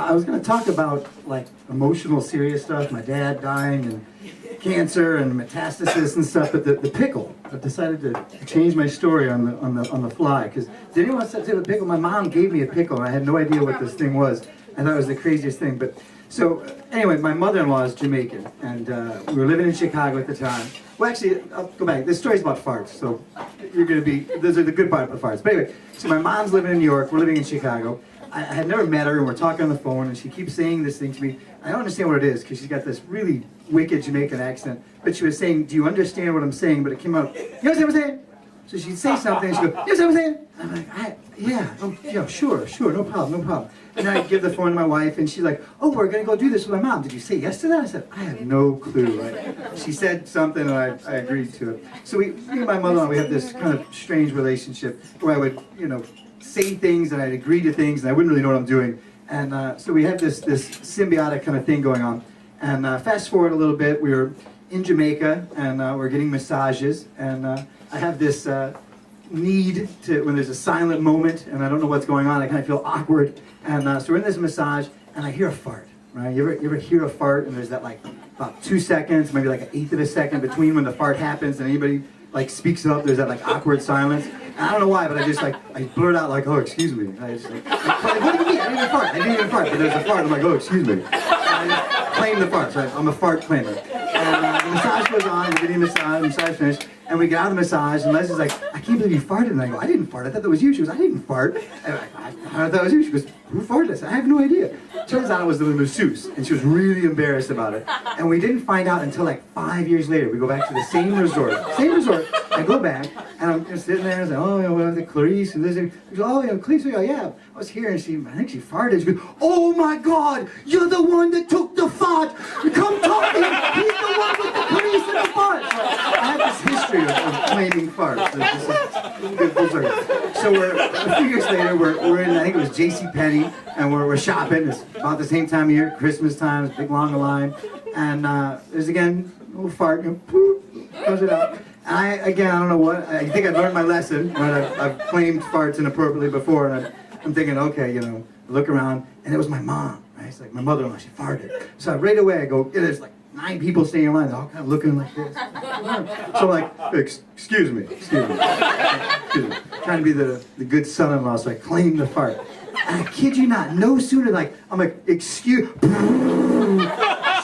I was going to talk about like emotional, serious stuff, my dad dying and cancer and metastasis and stuff, but the pickle. I've decided to change my story on the fly. Because did anyone say the pickle? My mom gave me a pickle, and I had no idea what this thing was. I thought it was the craziest thing. But so anyway, my mother-in-law is Jamaican, and we were living in Chicago at the time. Well, actually, I'll go back. This story's about farts, so you're going to be. Those are the good part of the farts. But anyway, so my mom's living in New York. We're living in Chicago. I had never met her, and we're talking on the phone, and she keeps saying this thing to me. I don't understand what it is, because she's got this really wicked Jamaican accent. But she was saying, do you understand what I'm saying? But it came out, you understand what I'm saying? So she'd say something, and she'd go, you understand what I'm saying? I'm like, yeah, sure, no problem. And I give the phone to my wife, and she's like, oh, we're going to go do this with my mom. Did you say yes to that? I said, I have no clue. Right? She said something, and I agreed to it. So me and my mother-in-law, we have this kind of strange relationship where I would, say things, and I'd agree to things, and I wouldn't really know what I'm doing. And so we had this symbiotic kind of thing going on. And fast forward a little bit, we were in Jamaica, and we're getting massages, and I have this need to, when there's a silent moment, and I don't know what's going on, I kind of feel awkward. And so we're in this massage, and I hear a fart, right? You ever hear a fart, and there's that like about 2 seconds, maybe like an eighth of a second between when the fart happens and anybody like speaks up, there's that like awkward silence. And I don't know why, but I blurt out like, oh, excuse me. I just like, what do you mean? I didn't even fart, but there's a fart, I'm like, oh, excuse me. And I just claim the fart, so I'm a fart claimer. And the massage goes on, we're getting massage finished, and we get out of the massage, and Leslie's like, I can't believe you farted. And I go, I didn't fart, I thought that was you. She goes, I didn't fart. And I thought that was you. She goes, who farted? I said, I have no idea. Turns out it was the masseuse, and she was really embarrassed about it. And we didn't find out until like 5 years later. We go back to the same resort. I go back, and I'm just sitting there, and I was like, oh, what was it, Clarice? And this, and she goes, oh, Clarice, yeah, I was here, and I think she farted. She goes, oh my God, you're the one that took the fart. Come talk to him. He's the one with the Clarice and the fart. I have this history of claiming farts. So we're a few years later, we're in, I think it was JCPenney, and we're shopping. It's about the same time of year, Christmas time, it's big long line. And there's again, a little fart, poof, goes it out. And I don't know what, I think I learned my lesson, right? I've claimed farts inappropriately before, and I'm thinking, okay, look around, and it was my mom, right? It's like my mother-in-law, she farted. So right away I go, there's like 9 people standing in line, they're all kind of looking like this. So I'm like, excuse me. Trying to be the good son-in-law, so I claim the fart. And I kid you not, no sooner I'm like, excuse,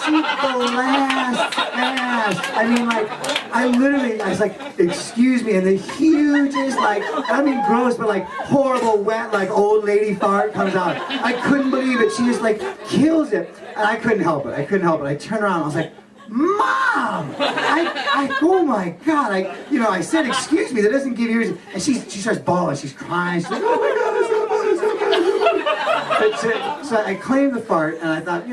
she collapsed fast. I mean, I was like, excuse me, and the hugest, I mean gross, but horrible, wet, old lady fart comes out. I couldn't believe it. She just kills it. And I couldn't help it. I turned around, I was like, Mom! Oh my God, I said, excuse me, that doesn't give you reason. And she starts bawling, she's crying, she's like, oh my God, it's so funny, so I claimed the fart, and I thought,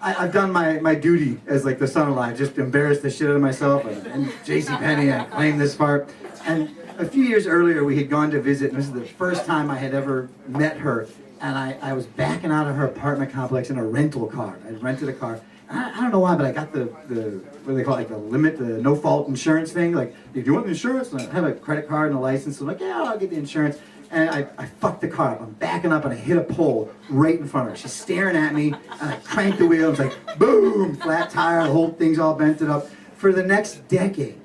I've done my duty as the son-in-law. I just embarrassed the shit out of myself, and JCPenney, I claimed this fart. And a few years earlier, we had gone to visit, and this is the first time I had ever met her, and I was backing out of her apartment complex in a rental car. I rented a car. I don't know why, but I got the what do they call it, the limit, the no-fault insurance thing. If you want the insurance, and I have a credit card and a license, so I'm like, yeah, I'll get the insurance. And I fucked the car up. I'm backing up, and I hit a pole right in front of her. She's staring at me, and I cranked the wheel. It's like, boom, flat tire, the whole thing's all bented up. For the next decade,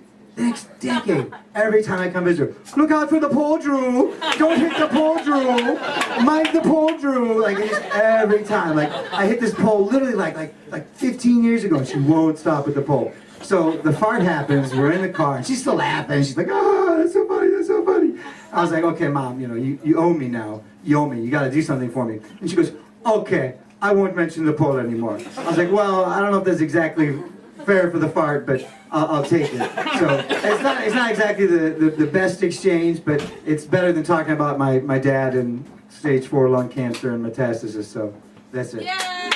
every time I come visit her, look out for the pole, Drew. Don't hit the pole, Drew. Mind the pole, Drew. Just every time. I hit this pole literally like 15 years ago, and she won't stop at the pole. So the fart happens, we're in the car, and she's still laughing. She's like, oh, that's so funny, that's so funny. I was like, okay, Mom, you owe me now. You owe me. You got to do something for me. And she goes, okay, I won't mention the pole anymore. I was like, well, I don't know if that's exactly fair for the fart, but I'll take it. So it's not exactly the best exchange, but it's better than talking about my dad and stage 4 lung cancer and metastasis. So that's it. Yay!